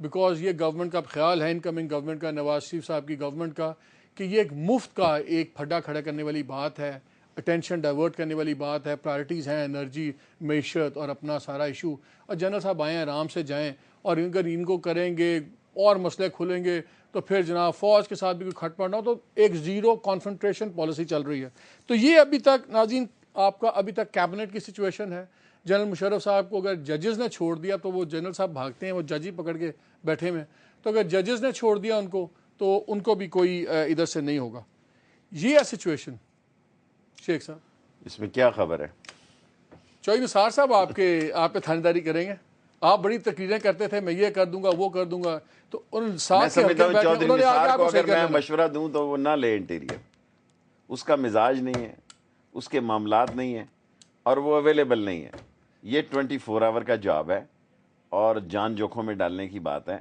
Because یہ government کا خیال ہے انکمنگ گورنمنٹ کا, نواز شریف صاحب کی گورنمنٹ کا, کہ یہ ایک مفت کا ایک پھڈا کھڑا کرنے والی بات ہے, اٹینشن ڈائیورٹ کرنے والی بات ہے, پرائرٹیز ہیں انرجی, معیشت اور اپنا سارا ایشو. اور جنرل صاحب آئیں آرام سے جائیں, اور اگر ان کو کریں گے اور مسئلے کھلیں گے تو پھر جناب فوج کے ساتھ بھی کوئی کھٹ پڑنا ہو تو ایک زیرو کانفرنٹریشن پالیسی چل رہی ہے. تو یہ ابھی تک ناظرین آپ کا ابھی تک کیبنٹ کی سچویشن ہے. جنرل مشرف صاحب کو اگر ججز نے چھوڑ دیا تو وہ جنرل صاحب بھاگتے ہیں, وہ جج ہی پکڑ کے بیٹھے ہوئے ہیں, تو اگر ججز نے چھوڑ دیا ان کو تو ان کو بھی کوئی ادھر سے نہیں ہوگا. یہ ہے سچویشن. شیخ صاحب اس میں کیا خبر ہے؟ چوہدری نثار صاحب آپ پہ تھانداری کریں گے. آپ بڑی تقریریں کرتے تھے, میں یہ کر دوں گا وہ کر دوں گا, تو ان ساتھ کے سمجھتا ہوں چودھری انہوں نے آگے نثار آپ کو کو صحیح اگر میں کرنا. مشورہ دوں تو وہ نہ لے انٹیریئر. اس کا مزاج نہیں ہے, اس کے معاملات نہیں ہیں, اور وہ اویلیبل نہیں ہے. یہ 24 آور کا جاب ہے اور جان جوکھوں میں ڈالنے کی بات ہے.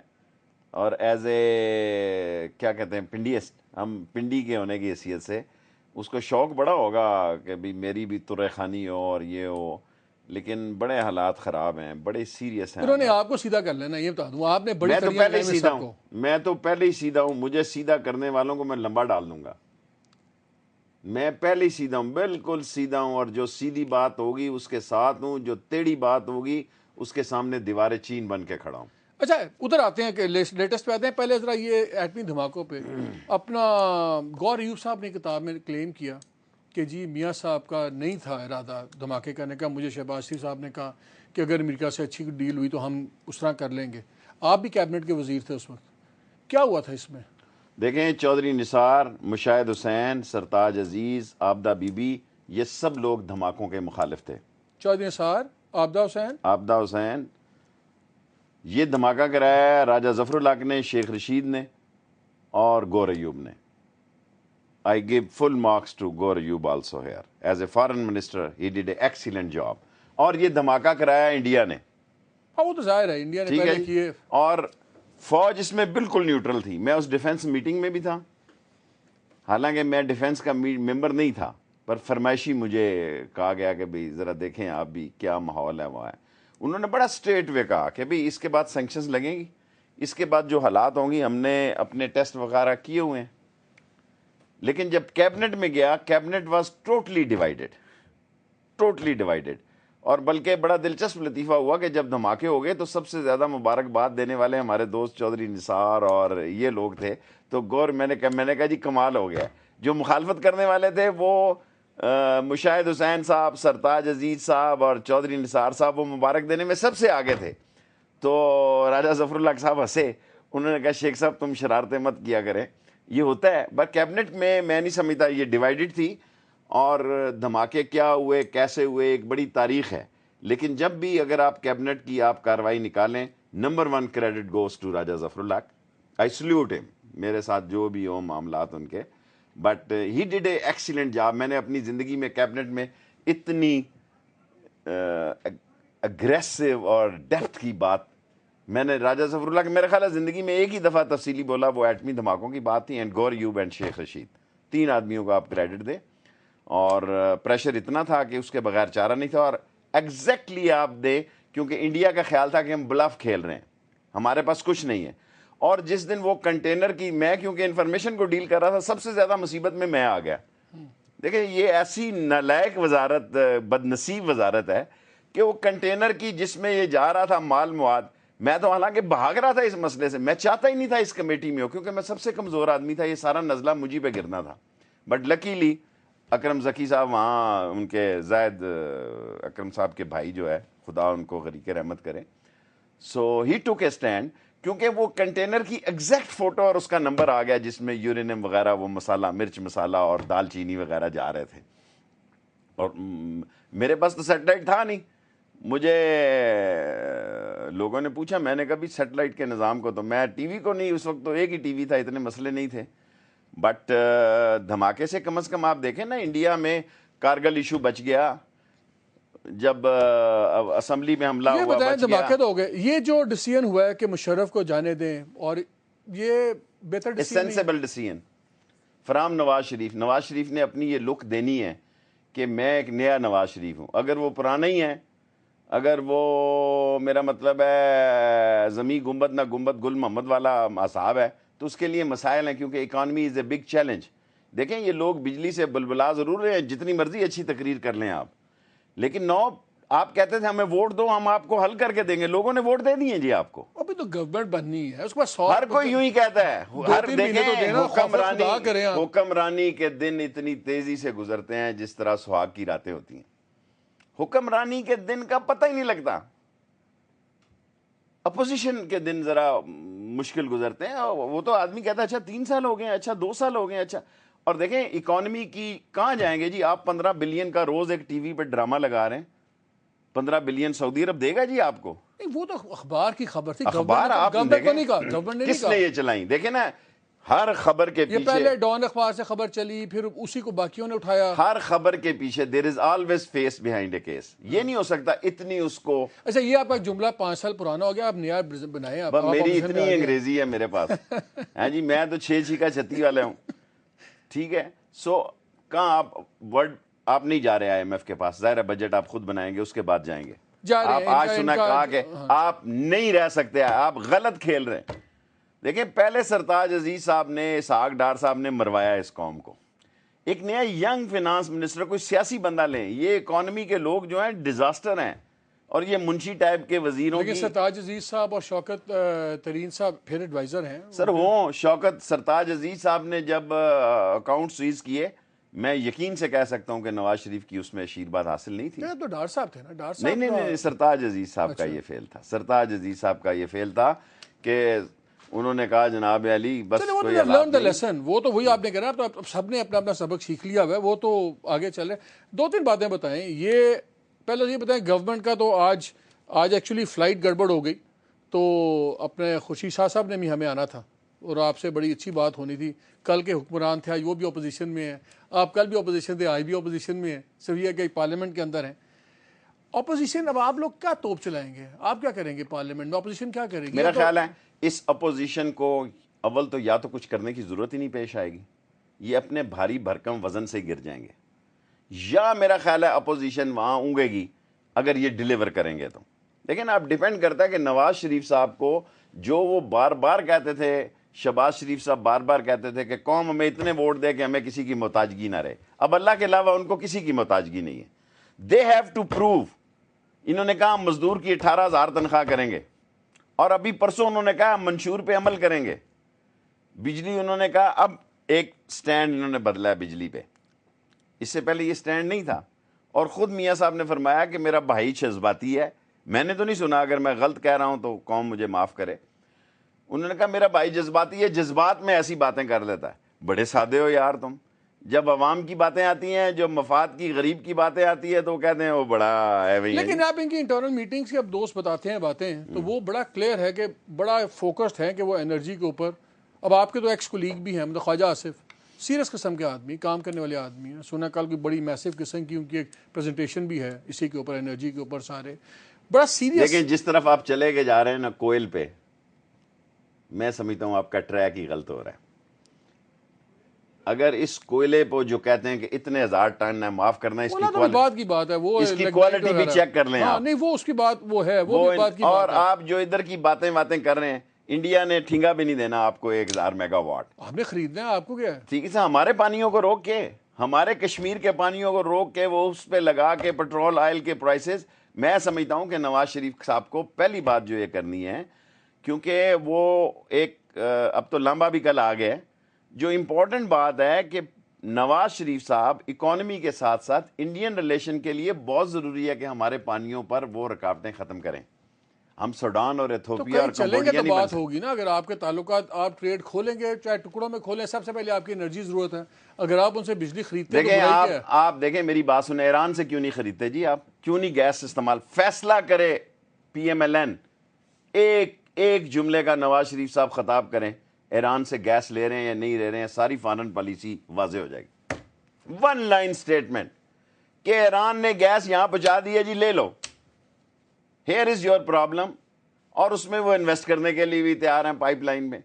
اور ایز اے کیا کہتے ہیں پنڈیسٹ, ہم پنڈی کے ہونے کی حیثیت سے اس کو شوق بڑا ہوگا کہ بھی میری بھی ترے خانی ہو اور یہ ہو, لیکن بڑے حالات خراب ہیں, بڑے سیریس ہیں. انہوں نے آپ کو سیدھا کر لینا, یہ بتا دوں, آپ نے بڑی میں تو کڑیاں پہلے ہی لگائی سیدھا سب ہوں, کو. میں تو پہلے ہی سیدھا ہوں. مجھے سیدھا کرنے والوں کو میں لمبا ڈال دوں گا. میں پہلے ہی سیدھا ہوں, بالکل سیدھا ہوں, اور جو سیدھی بات ہوگی اس کے ساتھ ہوں, جو ٹیڑھی بات ہوگی اس کے سامنے دیوار چین بن کے کھڑا ہوں. اچھا ادھر آتے ہیں کہ لیٹسٹ پہ آتے ہیں. پہلے ذرا یہ ایٹمی دھماکوں پہ اپنا غور ایوب صاحب نے کتاب میں کلیم کیا کہ جی میاں صاحب کا نہیں تھا ارادہ دھماکے کرنے کا. مجھے شہباز شریف صاحب نے کہا کہ اگر امریکہ سے اچھی ڈیل ہوئی تو ہم اس طرح کر لیں گے. آپ بھی کیبنٹ کے وزیر تھے اس وقت, کیا ہوا تھا اس میں؟ دیکھیں چودھری نثار, مشاہد حسین, سرتاج عزیز, آبدہ بی بی, یہ سب لوگ دھماکوں کے مخالف تھے. چودھری نثار, آبدہ حسین, یہ دھماکہ کرایا ہے راجہ ظفر الحق نے, شیخ رشید نے اور گور ایوب نے. I give full marks to Gaur Ayub also here. As a foreign minister, he did an excellent job. اور یہ دھماکہ کرایا انڈیا نے. وہ تو ظاہر ہے انڈیا نے ٹھیک ہے پہلے کیے. اور فوج اس میں بالکل نیوٹرل تھی. میں اس ڈیفنس میٹنگ میں بھی تھا, حالانکہ میں ڈیفنس کا ممبر نہیں تھا, پر فرمائشی مجھے کہا گیا کہ بھئی ذرا دیکھیں آپ بھی کیا ماحول ہے وہاں ہے. انہوں نے بڑا اسٹریٹ وے کہا کہ بھئی اس کے بعد سینکشنز لگیں گی, اس کے بعد جو حالات ہوں گی, ہم نے اپنے ٹیسٹ وغیرہ کیے ہوئے ہیں. لیکن جب کیبنٹ میں گیا, کیبنٹ واز ٹوٹلی ڈیوائیڈڈ. اور بلکہ بڑا دلچسپ لطیفہ ہوا کہ جب دھماکے ہو گئے تو سب سے زیادہ مبارکباد دینے والے ہمارے دوست چودھری نثار اور یہ لوگ تھے. تو میں نے کہا جی کمال ہو گیا. جو مخالفت کرنے والے تھے وہ مشاہد حسین صاحب, سرتاج عزیز صاحب اور چودھری نثار صاحب, وہ مبارک دینے میں سب سے آگے تھے. تو راجہ ظفر الحق صاحب ہنسے, انہوں نے کہا شیخ صاحب تم شرارتیں مت کیا کریں, یہ ہوتا ہے. بٹ کیبنٹ میں نہیں سمجھتا, یہ ڈیوائیڈڈ تھی, اور دھماکے کیا ہوئے کیسے ہوئے ایک بڑی تاریخ ہے. لیکن جب بھی اگر آپ کیبنٹ کی آپ کارروائی نکالیں, number 1 credit goes to Raja Zafar ul Haq. I solute ہم, میرے ساتھ جو بھی ہو معاملات ان کے, but he did a excellent job. میں نے اپنی زندگی میں کیبنٹ میں اتنی اگریسو اور ڈیپتھ کی بات میں نے راجہ ظفر اللہ کے میرے خیال ہے زندگی میں ایک ہی دفعہ تفصیلی بولا, وہ ایٹمی دھماکوں کی بات تھی. اینڈ گور ایوب اینڈ شیخ رشید, 3 آدمیوں کو آپ کریڈٹ دیں. اور پریشر اتنا تھا کہ اس کے بغیر چارہ نہیں تھا. اور ایگزیکٹلی آپ دیں, کیونکہ انڈیا کا خیال تھا کہ ہم بلف کھیل رہے ہیں, ہمارے پاس کچھ نہیں ہے. اور جس دن وہ کنٹینر کی, میں کیونکہ انفارمیشن کو ڈیل کر رہا تھا, سب سے زیادہ مصیبت میں آ گیا. دیکھیں یہ ایسی نالائق وزارت, بد نصیب وزارت ہے کہ وہ کنٹینر کی جس میں یہ جا رہا تھا مال مواد, میں تو حالانکہ بھاگ رہا تھا اس مسئلے سے, میں چاہتا ہی نہیں تھا اس کمیٹی میں ہو, کیونکہ میں سب سے کمزور آدمی تھا, یہ سارا نزلہ مجھے پہ گرنا تھا. بٹ لکیلی اکرم ذکی صاحب وہاں, ان کے زائد اکرم صاحب کے بھائی جو ہے, خدا ان کو غریق رحمت کرے, سو ہی ٹوک اے اسٹینڈ, کیونکہ وہ کنٹینر کی ایگزیکٹ فوٹو اور اس کا نمبر آ گیا جس میں یورینیم وغیرہ, وہ مسالہ, مرچ مسالہ اور دال چینی وغیرہ جا رہے تھے. اور میرے پاس تو سیٹلائٹ تھا نہیں. مجھے لوگوں نے پوچھا, میں نے کہا بھی سیٹلائٹ کے نظام کو, تو میں ٹی وی کو نہیں, اس وقت تو ایک ہی ٹی وی تھا, اتنے مسئلے نہیں تھے. بٹ دھماکے سے کم از کم آپ دیکھیں نا, انڈیا میں کارگل ایشو بچ گیا, جب اسمبلی میں حملہ ہوا بچ گیا. دھماکے تو ہو گئے. یہ جو ڈیسیژن ہوا ہے کہ مشرف کو جانے دیں, اور یہ بہتر decision, sensible decision from Nawaz Sharif. Nawaz Sharif نے اپنی یہ لک دینی ہے کہ میں ایک نیا نواز شریف ہوں. اگر وہ پرانا ہی ہے اگر وہ میرا مطلب ہے زمیں گنبد نہ گنبد گل محمد والا اصحاب ہے تو اس کے لیے مسائل ہیں، کیونکہ economy is a big challenge. دیکھیں یہ لوگ بجلی سے بلبلا ضرور رہے ہیں، جتنی مرضی اچھی تقریر کر لیں آپ، لیکن نو آپ کہتے تھے ہمیں ووٹ دو ہم آپ کو حل کر کے دیں گے، لوگوں نے ووٹ دے دیے جی آپ کو. ابھی تو گورنمنٹ بننی ہے، اس کے بعد ہر کوئی یوں ہی کہتا ہے. ہر تین مہینے تو دیکھیں دینا، خوف خدا کریں آپ. حکمرانی کے دن اتنی تیزی سے گزرتے ہیں جس طرح سہاگ کی راتیں ہوتی ہیں. حکمرانی کے دن کا پتہ ہی نہیں لگتا. اپوزیشن کے دن ذرا مشکل گزرتے ہیں. وہ تو آدمی کہتا ہے اچھا 3 سال ہو گئے، اچھا 2 سال ہو گئے، اچھا. اور دیکھیں اکانومی کی کہاں جائیں گے جی؟ آپ 15 بلین کا روز ایک ٹی وی پہ ڈرامہ لگا رہے ہیں. 15 بلین سعودی عرب دے گا جی آپ کو؟ نہیں، وہ تو اخبار کی خبر تھی. اخبار آپ گورنمنٹ نے نہیں کہا، گورنمنٹ نے نہیں کس کہا. نے یہ چلائیں؟ دیکھیں نا ہر خبر کے یہ پیچھے، پہلے ڈان اخبار سے خبر چلی، پھر اسی کو باقیوں نے اٹھایا. ہر خبر کے پیچھے there is always face behind a case. یہ نہیں ہو سکتا اتنی اس کو. اچھا یہ آپ کا جملہ 5 سال پرانا ہو گیا، آپ نیا بنائیں. آپ میری اتنی انگریزی ہے میرے پاس ہاں جی، میں تو 6 کا 36 والا ہوں. ٹھیک ہے. سو کہاں آپ ورڈ آپ نہیں جا رہے آئی ایم ایف کے پاس، ظاہر ہے بجٹ آپ خود بنائیں گے، اس کے بعد جائیں گے. آپ آج سنا کہا کہ آپ نہیں رہ سکتے، آپ غلط کھیل رہے ہیں. دیکھیں پہلے سرتاج عزیز صاحب نے، اسحاق ڈار صاحب نے مروایا اس قوم کو. ایک نیا ینگ فینانس منسٹر، کوئی سیاسی بندہ لیں. یہ اکانومی کے لوگ جو ہیں ڈیزاسٹر ہیں، اور یہ منشی ٹائپ کے وزیروں کی. لیکن سرتاج عزیز صاحب اور شوکت ترین صاحب پھر ایڈوائزر ہیں سر وہ سرتاج عزیز صاحب نے جب اکاؤنٹ سیز کیے، میں یقین سے کہہ سکتا ہوں کہ نواز شریف کی اس میں آشیرواد حاصل نہیں تھی. تو ڈار صاحب تھے نا، ڈار صاحب. نہیں سرتاج عزیز صاحب کا یہ فیل تھا. سرتاج عزیز صاحب کا یہ فیل تھا کہ انہوں نے کہا جناب علی بس کوئی لرن دا لیسن. وہ تو وہی آپ نے کہا، تو سب نے اپنا اپنا سبق سیکھ لیا ہوا ہے، وہ تو آگے چل رہے ہیں. 2-3 باتیں بتائیں. یہ پہلے یہ بتائیں گورنمنٹ کا تو آج ایکچولی فلائٹ گڑبڑ ہو گئی، تو اپنے خورشید شاہ صاحب نے بھی ہمیں آنا تھا اور آپ سے بڑی اچھی بات ہونی تھی. کل کے حکمران تھے، آج وہ بھی اپوزیشن میں ہیں. آپ کل بھی اپوزیشن تھے، آج بھی اپوزیشن میں ہیں. سویہ کے پارلیمنٹ کے اندر ہیں اپوزیشن. اب آپ لوگ کیا توپ چلائیں گے؟ آپ کیا کریں گے پارلیمنٹ میں؟ اپوزیشن کیا کرے گی؟ میرا خیال ہے اس اپوزیشن کو اول تو یا تو کچھ کرنے کی ضرورت ہی نہیں پیش آئے گی، یہ اپنے بھاری بھرکم وزن سے گر جائیں گے، یا میرا خیال ہے اپوزیشن وہاں اونگے گی اگر یہ ڈیلیور کریں گے تو. لیکن اب ڈیپینڈ کرتا ہے کہ نواز شریف صاحب کو جو وہ بار بار کہتے تھے، شہباز شریف صاحب بار بار کہتے تھے کہ قوم ہمیں اتنے ووٹ دے کہ ہمیں کسی کی محتاجگی نہ رہے. اب اللہ کے علاوہ ان کو کسی کی محتاجگی نہیں ہے. They have to prove. انہوں نے کہا ہم مزدور کی 18,000 تنخواہ کریں گے، اور ابھی پرسوں انہوں نے کہا ہم منشور پہ عمل کریں گے. بجلی انہوں نے کہا اب ایک سٹینڈ انہوں نے بدلا ہے بجلی پہ، اس سے پہلے یہ سٹینڈ نہیں تھا. اور خود میاں صاحب نے فرمایا کہ میرا بھائی جذباتی ہے. میں نے تو نہیں سنا، اگر میں غلط کہہ رہا ہوں تو قوم مجھے معاف کرے. انہوں نے کہا میرا بھائی جذباتی ہے، جذبات میں ایسی باتیں کر لیتا ہے. بڑے سادے ہو یار تم. جب عوام کی باتیں آتی ہیں، جو مفاد کی غریب کی باتیں آتی ہے، تو وہ کہتے ہیں وہ بڑا ہے. لیکن آپ ان کی انٹرنل میٹنگز کے اب دوست بتاتے ہیں باتیں، تو وہ بڑا کلیئر ہے کہ بڑا فوکسڈ ہے کہ وہ انرجی کے اوپر. اب آپ کے تو ایکس کولیگ بھی ہیں، مطلب خواجہ آصف سیریس قسم کے آدمی، کام کرنے والے آدمی ہیں. سنا کل کی بڑی میسو قسم کی ان کی ایک پریزنٹیشن بھی ہے اسی کے اوپر، انرجی کے اوپر. سارے بڑا سیریس. لیکن جس طرف آپ چلے کے جا رہے ہیں نا کوئل پہ، میں سمجھتا ہوں آپ کا ٹریک ہی غلط ہو رہا ہے. اگر اس کوئلے پہ جو کہتے ہیں کہ اتنے 1000 ٹن ہے، معاف کرنا اس بات کی بات ہے، وہ اس کی کوالٹی بھی چیک کر لیں آپ. نہیں وہ اس کی بات وہ ہے، وہ بھی بات کی اور بات ہے. آپ جو ادھر کی باتیں کر رہے ہیں، انڈیا نے ٹھینگا بھی نہیں دینا آپ کو 1000 میگا واٹ. ہم نے خریدنا ہے، آپ کو کیا ہے؟ ٹھیک ہے، ہمارے پانیوں کو روک کے، ہمارے کشمیر کے پانیوں کو روک کے وہ اس پہ لگا کے پیٹرول آئل کے پرائسز. میں سمجھتا ہوں کہ نواز شریف صاحب کو پہلی بات جو یہ کرنی ہے، کیونکہ وہ ایک اب تو لمبا بھی کل آ گئے، جو امپورٹنٹ بات ہے کہ نواز شریف صاحب اکانومی کے ساتھ ساتھ انڈین ریلیشن کے لیے بہت ضروری ہے کہ ہمارے پانیوں پر وہ رکاوٹیں ختم کریں. ہم سوڈان اور ایتھوپیا اور چلیں گے کمبوڈیا تو نہیں بات ہوگی نا. اگر آپ کے تعلقات، آپ ٹریڈ کھولیں گے چاہے ٹکڑوں میں کھولیں، سب سے پہلے آپ کی انرجی ضرورت ہے. اگر آپ ان سے بجلی خریدتے ہیں دیکھیں آپ دیکھیں میری بات سنیں، ایران سے کیوں نہیں خریدتے جی؟ آپ کیوں نہیں گیس استعمال؟ فیصلہ کرے پی ایم ایل این، ایک جملے کا نواز شریف صاحب خطاب کریں، ایران سے گیس لے رہے ہیں یا نہیں لے رہے ہیں، ساری فارن پالیسی واضح ہو جائے گی. 1 لائن سٹیٹمنٹ کہ ایران نے گیس یہاں پہنچا دی ہے جی، لے لو، ہیئر از یور پرابلم. اور اس میں وہ انویسٹ کرنے کے لیے بھی تیار ہیں، پائپ لائن میں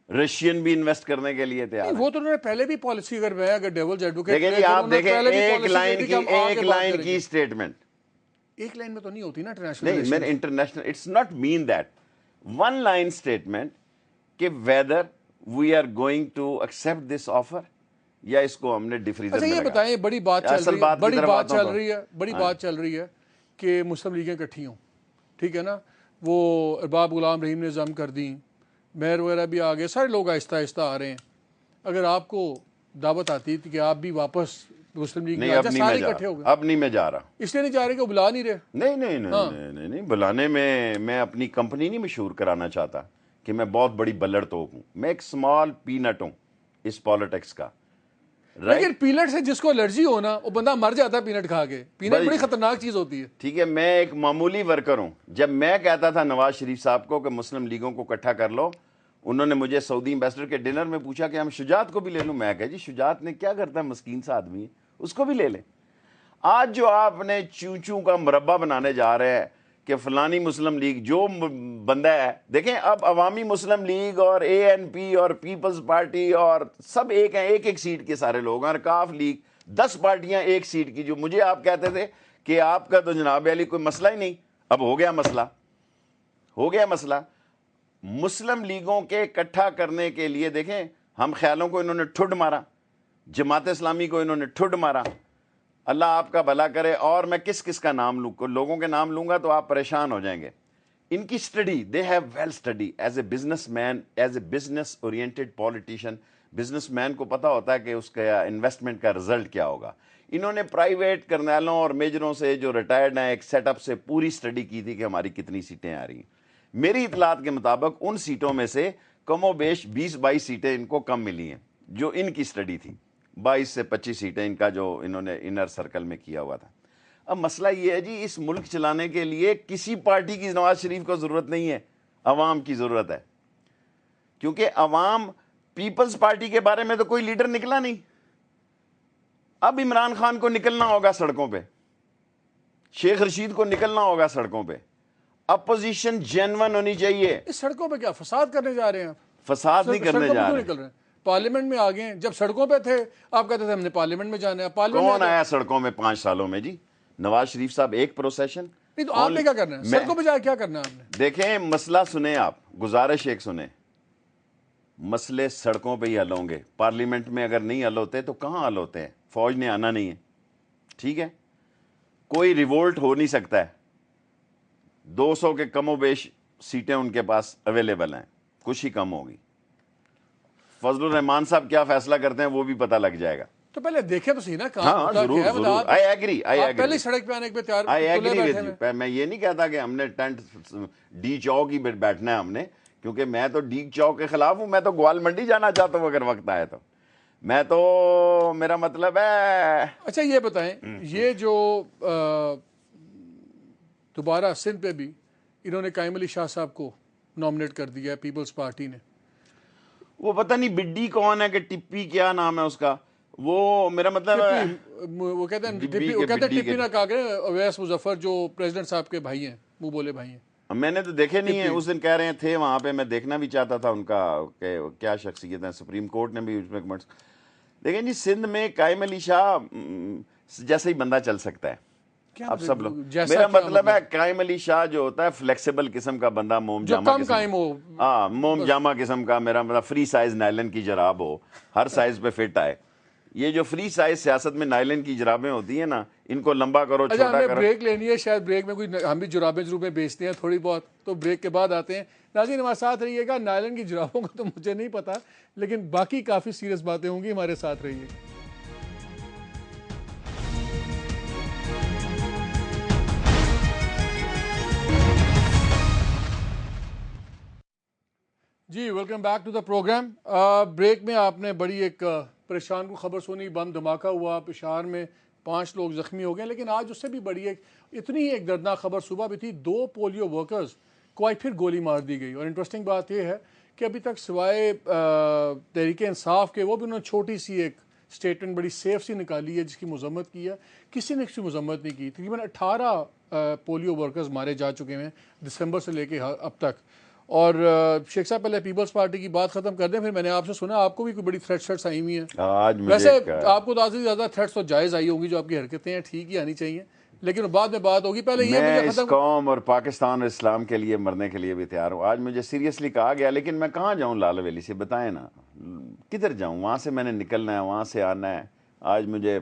رشین بھی انویسٹ کرنے کے لیے تیار ہیں. وہ تو انہوں نے پہلے بھی پالیسی اگر ڈیولز ایڈوکیٹ دیکھیں جی، آپ دیکھیں ایک لائن کی سٹیٹمنٹ ایک لائن میں تو نہیں ہوتی نا انٹرنیشنل نہیں میں international it's not mean that one line statement کہ whether we are going to accept this offer یا اس کو ہم نے ڈیفریزر اچھا میں یہ لگا. بتائیں بڑی بات چل اصل رہی ہے بات کی بڑی طرف بات آتا ہوں چل تو- رہی ہے بڑی بات چل رہی ہے کہ مسلم لیگیں اکٹھی ہوں, ٹھیک ہے نا, وہ ارباب غلام رحیم نے ضم کر دیں, مہر وغیرہ بھی آ گئے, سارے لوگ آہستہ آہستہ آ رہے ہیں. اگر آپ کو دعوت آتی تھی کہ آپ بھی واپس مسلم لیگ میں نہیں آ اب جائیں, نہیں میں سارے جا اکٹھے ہو گئے, رہا, اب نہیں میں جا رہا. اس لیے نہیں جا رہے کہ وہ بلا نہیں رہے. نہیں نہیں نہیں نہیں بلانے میں اپنی کمپنی نہیں مشہور کرانا چاہتا کہ میں بہت بڑی بلڑ توپ ہوں. میں ایک اسمال پینٹ ہوں اس پالیٹکس کا. لیکن پینٹ سے جس کو الرجی ہو نا وہ بندہ مر جاتا ہے پینٹ کھا کے. پینٹ بڑی خطرناک چیز ہوتی ہے. ٹھیک ہے, میں ایک معمولی ورکر ہوں. جب میں کہتا تھا نواز شریف صاحب کو کہ مسلم لیگوں کو اکٹھا کر لو, انہوں نے مجھے سعودی ایمبیسڈر کے ڈنر میں پوچھا کہ ہم شجاعت کو بھی لے لوں. میں کہا جی شجاعت نے کیا کرتا ہے, مسکین سا آدمی ہے, اس کو بھی لے لیں. آج جو آپ نے چوں کا مربع بنانے جا رہے ہیں کہ فلانی مسلم لیگ جو بندہ ہے, دیکھیں اب عوامی مسلم لیگ اور اے این پی اور پیپلز پارٹی اور سب ایک ہیں, ایک ایک سیٹ کے سارے لوگ ہیں. کاف لیگ 10 پارٹیاں ایک سیٹ کی. جو مجھے آپ کہتے تھے کہ آپ کا تو جناب علی کوئی مسئلہ ہی نہیں, اب ہو گیا مسئلہ, ہو گیا مسئلہ. مسلم لیگوں کے اکٹھا کرنے کے لیے دیکھیں ہم خیالوں کو انہوں نے ٹھڈ مارا, جماعت اسلامی کو انہوں نے ٹھڈ مارا. اللہ آپ کا بھلا کرے. اور میں کس کس کا نام لوں, لوگوں کے نام لوں گا تو آپ پریشان ہو جائیں گے. ان کی study they have well study as a business man, as a business oriented politician. Business man کو پتا ہوتا ہے کہ اس کا انویسٹمنٹ کا رزلٹ کیا ہوگا. انہوں نے پرائیویٹ کرنیلوں اور میجروں سے جو ریٹائرڈ ہیں ایک سیٹ اپ سے پوری اسٹڈی کی تھی کہ ہماری کتنی سیٹیں آ رہی ہیں. میری اطلاعات کے مطابق ان سیٹوں میں سے کم و بیش 20-22 سیٹیں ان کو کم ملی ہیں جو ان کی اسٹڈی تھی. 22 سے 25 سیٹیں ان کا جو انہوں نے انر سرکل میں کیا ہوا تھا. اب مسئلہ یہ ہے جی, اس ملک چلانے کے لیے کسی پارٹی کی نواز شریف کو ضرورت نہیں ہے, عوام کی ضرورت ہے. کیونکہ عوام, پیپلز پارٹی کے بارے میں تو کوئی لیڈر نکلا نہیں. اب عمران خان کو نکلنا ہوگا سڑکوں پہ, شیخ رشید کو نکلنا ہوگا سڑکوں پہ. اپوزیشن جینون ہونی چاہیے. اس سڑکوں پہ کیا فساد کرنے جا رہے ہیں آپ؟ فساد نہیں کرنے سڑکوں پہ جا کیوں رہے. نکل رہے ہیں؟ پارلیمنٹ میں آ گئے ہیں, جب سڑکوں پہ تھے آپ کہتے تھے ہم نے پارلیمنٹ میں جانا ہے. پارلیمنٹ کون آیا سڑکوں میں 5 سالوں میں جی؟ نواز شریف صاحب ایک پروسیشن. نہیں تو آپ نے کیا کرنا ہے, سڑکوں پہ جا کے کیا کرنا ہے آپ نے؟ دیکھیں مسئلہ سنیں آپ, گزارش ایک سنیں, مسئلے سڑکوں پہ ہی حل ہوں گے. پارلیمنٹ میں اگر نہیں حل ہوتے تو کہاں حل ہوتے ہیں؟ فوج نے آنا نہیں ہے, ٹھیک ہے, کوئی ریوولٹ ہو نہیں سکتا ہے. 200 کے کم و بیش سیٹیں ان کے پاس اویلیبل ہیں, کچھ ہی کم ہوگی. فضل الرحمان صاحب کیا فیصلہ کرتے ہیں وہ بھی پتہ لگ جائے گا. تو پہلے دیکھیں تو صحیح نا کہاں ہاں ہوتا ضرور کیا ہے. ضرور, آپ آئی ایگری پہلے سڑک پہ آنے کے تیار آئی تلے ایگری بیٹھے ود ہوئے. یو. میں یہ نہیں کہتا کہ ہم نے ٹینٹ ڈی چوک ہی بیٹھنا ہے ہم نے, کیونکہ میں تو ڈی چوک کے خلاف ہوں. میں تو گوال منڈی جانا چاہتا ہوں اگر وقت آئے تو. میں تو, میرا مطلب ہے. اچھا یہ بتائیں, یہ جو دوبارہ سندھ پہ بھی انہوں نے قائم علی شاہ صاحب کو نامنیٹ کر دیا ہے پیپلز پارٹی نے. وہ پتہ نہیں بڈی کون ہے کہ ٹپی کیا نام ہے اس کا, وہ میرا مطلب ہے وہ کہتے ہیں ٹپی نہ کہا کریں, اویس مظفر جو پریزیڈنٹ صاحب کے بھائی ہیں, منہ بولے بھائی ہیں. میں نے تو دیکھے نہیں ہیں. اس دن کہہ رہے ہیں تھے وہاں پہ, میں دیکھنا بھی چاہتا تھا ان کا کہ کیا شخصیت ہے. سپریم کورٹ نے بھی اس میں کمنٹس. دیکھیں جی سندھ میں قائم علی شاہ جیسا ہی بندہ چل سکتا ہے. اب سب لوگ, میرا مطلب ہے قائم علی شاہ جو ہوتا ہے فلیکسیبل قسم کا بندہ, موم جامہ قسم, قائم ہو, ہاں موم جامہ قسم کا. میرا مطلب فری سائز نائلن کی جراب ہو, ہر سائز پہ فٹ آئے. یہ جو فری سائز سیاست میں نائلن کی جرابیں ہوتی ہیں نا, ان کو لمبا کرو چھوٹا کرو. بریک لینی ہے, شاید بریک میں کوئی ہم بھی جرابیں بیچتے ہیں تھوڑی بہت, تو بریک کے بعد آتے ہیں. ناظرین ہمارے ساتھ رہیے گا. نائلن کی جرابوں کا تو مجھے نہیں پتا, لیکن باقی کافی سیریس باتیں ہوں گی. ہمارے ساتھ رہیے. جی welcome back to the program. Break میں آپ نے بڑی ایک پریشان کو خبر سنی, بم دھماکہ ہوا پشاور میں, 5 لوگ زخمی ہو گئے. لیکن آج اس سے بھی بڑی اتنی ایک دردناک خبر صبح بھی تھی, 2 پولیو ورکرز کو آج پھر گولی مار دی گئی. اور انٹرسٹنگ بات یہ ہے کہ ابھی تک سوائے تحریک انصاف کے, وہ بھی انہوں نے چھوٹی سی ایک اسٹیٹمنٹ بڑی سیف سی نکالی ہے جس کی مذمت کی ہے. کسی نے اس کی مذمت نہیں کی. تقریباً 18 پولیو ورکرز مارے جا چکے ہیں دسمبر سے لے کے اب تک. اور شیخ صاحب پہلے پیپلز پارٹی کی بات ختم کر دیں, پھر میں نے آپ سے سنا آپ کو بھی کوئی بڑی تھریٹس آئی ہوئی ہیں. آج ویسے آپ کو تو زیادہ تھریٹس تو جائز آئی ہوں گی, جو آپ کی حرکتیں ہیں ٹھیک ہی آنی چاہیے, لیکن بعد میں بات ہوگی. پہلے یہ میں مجھے اس ختم قوم اور پاکستان اور اسلام کے لیے مرنے کے لیے بھی تیار ہوں. آج مجھے سیریسلی کہا گیا لیکن میں کہاں جاؤں لال ویلی سے, بتائیں نا کدھر جاؤں, وہاں سے میں نے نکلنا ہے, وہاں سے آنا ہے. آج مجھے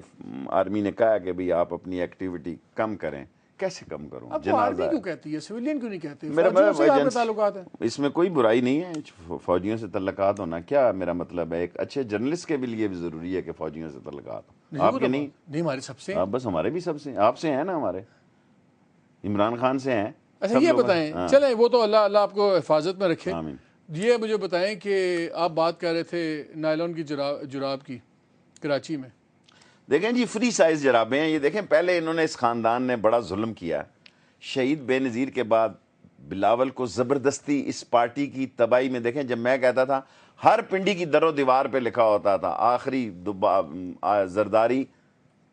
آرمی نے کہا کہ بھئی آپ اپنی ایکٹیویٹی کم کریں. کیسے کم کروں؟ اب تو جنازہ آرمی ہے. کیوں کہتی ہے, سویلین کیوں نہیں کہتے؟ میرا فوجیوں سے آپ کے ایجنسی, تعلقات ہیں. اس میں کوئی برائی نہیں ہے فوجیوں سے تعلقات ہونا. کیا میرا مطلب ہے, ایک اچھے جرنلسٹ کے بھی لیے بھی ضروری ہے کہ فوجیوں سے تعلقات ہوں. آپ وہ کے تو نہیں؟ نہیں, ہمارے سب سے ہیں. آپ بس ہمارے بھی سب سے, آپ سے ہیں نا, ہمارے عمران خان سے ہیں. اچھا سب یہ لوگ بتائیں, ہاں چلیں وہ تو اللہ آپ کو حفاظت میں رکھے. آمین. یہ مجھے بتائیں کہ آپ بات کر رہے تھے نائلون کی جراب کی کراچی میں. دیکھیں جی, فری سائز جرابیں ہیں یہ. دیکھیں پہلے انہوں نے اس خاندان نے بڑا ظلم کیا. شہید بے نظیر کے بعد بلاول کو زبردستی اس پارٹی کی تباہی میں, دیکھیں جب میں کہتا تھا ہر پنڈی کی در و دیوار پہ لکھا ہوتا تھا آخری زرداری,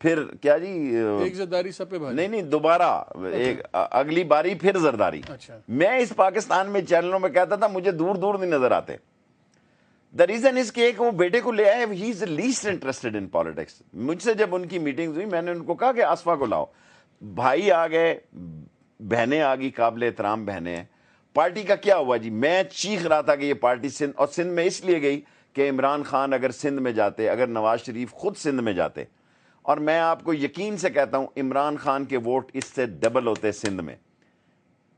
پھر کیا جی ایک زرداری سب پہ بھاری. نہیں دوبارہ ایک اگلی باری پھر زرداری. اچھا میں اس پاکستان میں چینلوں میں کہتا تھا مجھے دور دور نہیں نظر آتے. دا ریزن از کہ ایک وہ بیٹے کو لے آئے, he is least interested in politics. مجھ سے جب ان کی میٹنگز ہوئی میں نے ان کو کہا کہ آصفا کو لاؤ. بھائی آ گئے, بہنیں آ گئی, قابل احترام بہنیں ہیں. پارٹی کا کیا ہوا جی؟ میں چیخ رہا تھا کہ یہ پارٹی سندھ, اور سندھ میں اس لیے گئی کہ عمران خان اگر سندھ میں جاتے, اگر نواز شریف خود سندھ میں جاتے, اور میں آپ کو یقین سے کہتا ہوں عمران خان کے ووٹ اس سے ڈبل ہوتے سندھ میں.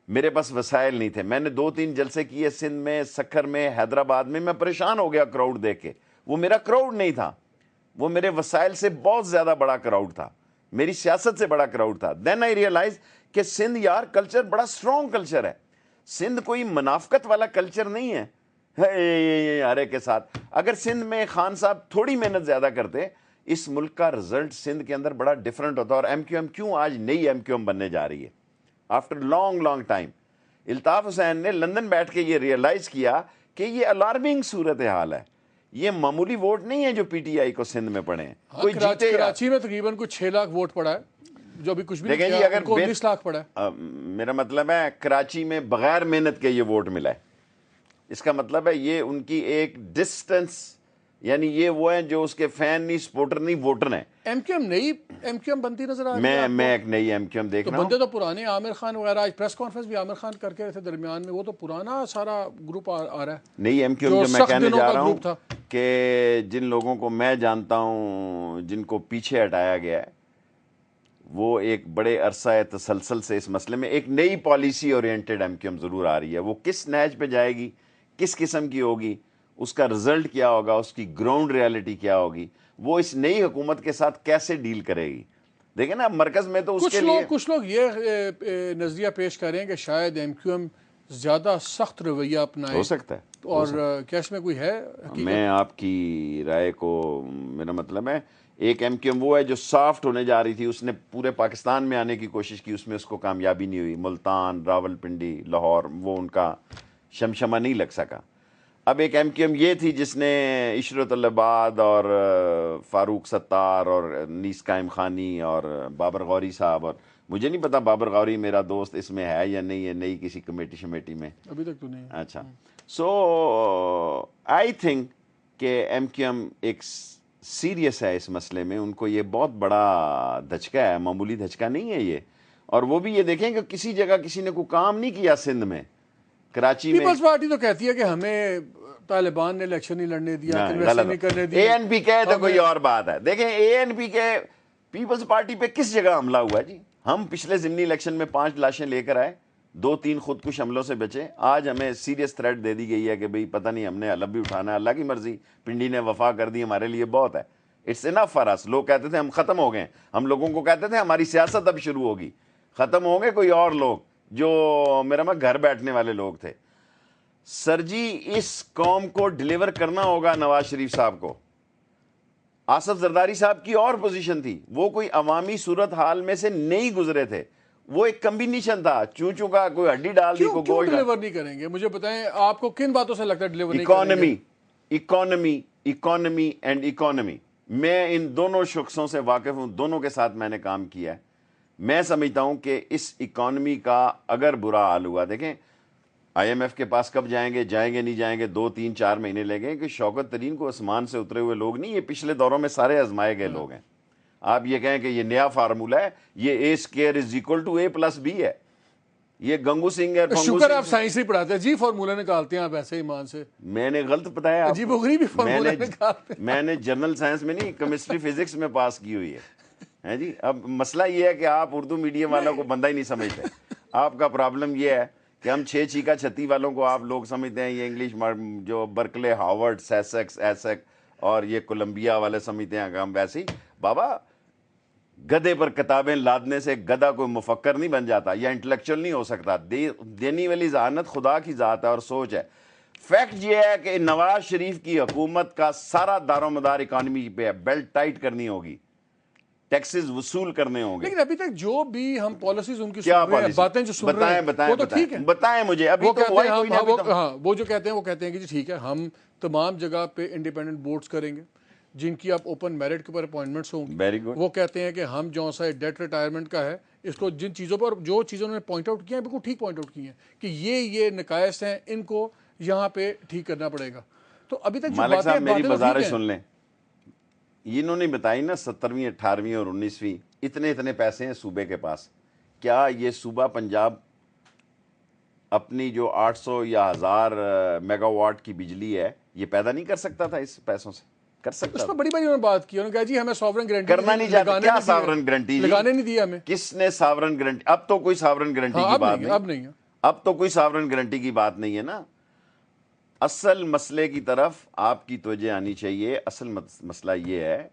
میرے پاس وسائل نہیں تھے. میں نے 2-3 جلسے کیے سندھ میں, سکھر میں, حیدرآباد میں پریشان ہو گیا کراؤڈ دیکھ کے. وہ میرا کراؤڈ نہیں تھا, وہ میرے وسائل سے بہت زیادہ بڑا کراؤڈ تھا, میری سیاست سے بڑا کراؤڈ تھا. دین آئی ریئلائز کہ سندھ یار کلچر بڑا اسٹرانگ کلچر ہے. سندھ کوئی منافقت والا کلچر نہیں ہے ہرے کے ساتھ. اگر سندھ میں خان صاحب تھوڑی محنت زیادہ کرتے, اس ملک کا رزلٹ سندھ کے اندر بڑا ڈیفرنٹ ہوتا. اور ایم کیو ایم کیوں آج نئی ایم کیو ایم بننے جا رہی ہے after long time. Altaf Hussain نے لندن بیٹھ کے یہ ریئلائز کیا کہ یہ الارمنگ صورتحال ہے. یہ معمولی ووٹ نہیں ہے جو پی ٹی آئی کو سندھ میں پڑے ہیں. کوئی جیتے, کراچی میں تقریباً کچھ 6 لاکھ ووٹ پڑا ہے, جو ابھی کچھ بھی نہیں دیکھیں جی, کیا, اگر ان کو 19 لاکھ پڑا ہے. میرا مطلب ہے کراچی میں بغیر محنت کے یہ ووٹ ملا ہے. اس کا مطلب ہے یہ ان کی ایک ڈسٹنس, یعنی یہ وہ ہیں جو اس کے فین نہیں, سپورٹر نہیں, ووٹر ہیں. ایم کیو ایم بنتی نظر آ رہی ہے. میں ایک نئی ایم کیو ایم دیکھ تو رہا ہوں. بندے تو پرانے, عامر خان وغیرہ, آج پریس کانفرنس بھی عامر خان کر کے رہے تھے درمیان میں, وہ تو پرانا سارا گروپ آ رہا ہے. نئی ایم کیو ایم جو میں کہنے جا رہا ہوں کہ جن لوگوں کو میں جانتا ہوں جن کو پیچھے ہٹایا گیا ہے, وہ ایک بڑے عرصہ تسلسل سے اس مسئلے میں ایک نئی پالیسی اورینٹڈ ایم کیو ایم ضرور آ رہی ہے. وہ کس نہج پہ جائے گی, کس قسم کی ہوگی, اس کا رزلٹ کیا ہوگا, اس کی گراؤنڈ ریالٹی کیا ہوگی, وہ اس نئی حکومت کے ساتھ کیسے ڈیل کرے گی. دیکھیں نا مرکز میں تو اس کے لیے کچھ لوگ یہ نظریہ پیش کریں کہ شاید ایم کیو ایم زیادہ سخت رویہ اپنائے. ہو سکتا ہے. اور کیا اس میں کوئی ہے حقیقت؟ میں آپ کی رائے کو, میرا مطلب ہے ایک ایم کیو ایم وہ ہے جو سافٹ ہونے جا رہی تھی, اس نے پورے پاکستان میں آنے کی کوشش کی, اس میں اس کو کامیابی نہیں ہوئی. ملتان, راول پنڈی, لاہور, وہ ان کا شمشمہ نہیں لگ سکا. اب ایک ایم کیو ایم یہ تھی جس نے عشرت العباد اور فاروق ستار اور نیس قائم خانی اور بابر غوری صاحب, اور مجھے نہیں پتا بابر غوری میرا دوست اس میں ہے یا نہیں ہے, نئی کسی کمیٹی میں ابھی تک تو نہیں. اچھا, سو آئی تھنک کہ ایم کیو ایم ایک سیریس ہے اس مسئلے میں. ان کو یہ بہت بڑا دھچکا ہے, معمولی دھچکا نہیں ہے یہ. اور وہ بھی یہ دیکھیں کہ کسی جگہ کسی نے کوئی کام نہیں کیا سندھ میں, کراچی میں. پیپلز پارٹی تو کہتی ہے کہ ہمیں طالبان نے الیکشن نہیں لڑنے دیا, نہیں کرنے دی. اے این پی کہے تو کوئی اور بات ہے. دیکھیں اے این پی کے پیپلز پارٹی پہ کس جگہ حملہ ہوا جی؟ ہم پچھلے ضمنی الیکشن میں 5 لاشیں لے کر آئے, 2-3 خودکش حملوں سے بچے. آج ہمیں سیریس تھریٹ دے دی گئی ہے کہ بھئی پتہ نہیں ہم نے حلب بھی اٹھانا ہے. اللہ کی مرضی, پنڈی نے وفا کر دی, ہمارے لیے بہت ہے. اٹس انف فار اس. لوگ کہتے تھے ہم ختم ہو گئے, ہم لوگوں کو کہتے تھے ہماری سیاست اب شروع ہوگی. ختم ہوں گے کوئی اور لوگ جو میرا گھر بیٹھنے والے لوگ تھے. سر جی اس قوم کو ڈیلیور کرنا ہوگا نواز شریف صاحب کو. آصف زرداری صاحب کی اور پوزیشن تھی, وہ کوئی عوامی صورتحال میں سے نہیں گزرے تھے. وہ ایک کمبینیشن تھا, چوں کا کوئی ہڈی ڈال دی, کوئی گوشت ڈیلیور نہیں کریں گے. مجھے بتائیں آپ کو کن باتوں سے لگتا ہے ڈیلیور نہیں کریں گے؟ Economy and economy. میں ان دونوں شخصوں سے واقف ہوں, دونوں کے ساتھ میں نے کام کیا ہے. میں سمجھتا ہوں کہ اس اکانومی کا اگر برا حال ہوا, دیکھیں آئی ایم ایف کے پاس کب جائیں گے نہیں جائیں گے, 2-3-4 مہینے لگیں. کہ شوکت ترین کو آسمان سے اترے ہوئے لوگ نہیں, یہ پچھلے دوروں میں سارے آزمائے گئے لوگ ہیں. آپ یہ کہیں کہ یہ نیا فارمولا ہے, یہ A square is equal to A plus B ہے, یہ گنگو سنگھ ہے. شکر آپ سائنس ہی پڑھاتے ہیں جی, فارمولا نکالتے ہیں آپ ایسے ایمان سے. میں نے غلط بتایا آپ عجیب و غریب فارمولا نکالتے ہیں. میں نے جنرل سائنس میں نہیں, کیمسٹری فزکس میں پاس کی ہوئی ہے جی. اب مسئلہ یہ ہے کہ آپ اردو میڈیم والوں کو بندہ ہی نہیں سمجھتے. آپ کا پرابلم یہ ہے کہ ہم 6 چیکا چھتی والوں کو آپ لوگ سمجھتے ہیں یہ انگلش جو برکلے, ہارورڈ, سیسکس, ایسک اور یہ کولمبیا والے سمجھتے ہیں کہ ہم ویسے ہی. بابا گدھے پر کتابیں لادنے سے گدھا کوئی مفکر نہیں بن جاتا یا انٹلیکچوئل نہیں ہو سکتا. دینی والی ذہانت خدا کی ذات ہے اور سوچ ہے. فیکٹ یہ ہے کہ نواز شریف کی حکومت کا سارا دار و مدار اکانومی پہ ہے. بیلٹ ٹائٹ کرنی ہوگی, ٹیکسز وصول کرنے ہوں گے. لیکن ابھی تک جو بھی ہم پالیسیز ان کی کیا سن رہے ہیں, باتیں جو سن رہے ہیں, وہ تو ٹھیک ہے. بتائیں مجھے. ابھی وہ جو کہتے ہیں وہ کہتے ہیں کہ جی ٹھیک ہے, ہم تمام جگہ پہ انڈیپینڈنٹ بورڈز کریں گے جن کی آپ اوپن میرٹ کے اوپر اپوائنٹمنٹس ہوں گی. Very good. وہ کہتے ہیں کہ ہم جو سا ڈیٹ ریٹائرمنٹ کا ہے, اس کو جن چیزوں پر جو چیزوں نے پوائنٹ آؤٹ کیا ہیں بالکل ٹھیک پوائنٹ آؤٹ کی ہیں کہ یہ نقائص ہیں, ان کو یہاں پہ ٹھیک کرنا پڑے گا. تو ابھی تک مالک صاحب میری بازاریں سن لیں, انہوں نے بتائی نا 17ویں 18ویں اور 19ویں اتنے پیسے ہیں صوبے کے پاس. کیا یہ صوبہ پنجاب اپنی جو 800 یا 1000 میگا واٹ کی بجلی ہے یہ پیدا نہیں کر سکتا تھا اس پیسوں سے؟ کر سکتا. اس پر بڑی انہوں نے بات کی, انہوں نے کہا جی ہمیں ساورن گارنٹی کرنا نہیں چاہتے. کیا ساورن گارنٹی لگانے نہیں دیا ہمیں. کس نے ساورن گارنٹی؟ اب تو کوئی ساورن گارنٹی کی بات نہیں. اب نہیں ہے. اب تو کوئی ساورن گارنٹی کی بات نہیں ہے نا. اصل مسئلے کی طرف آپ کی توجہ آنی چاہیے. اصل مسئلہ یہ ہے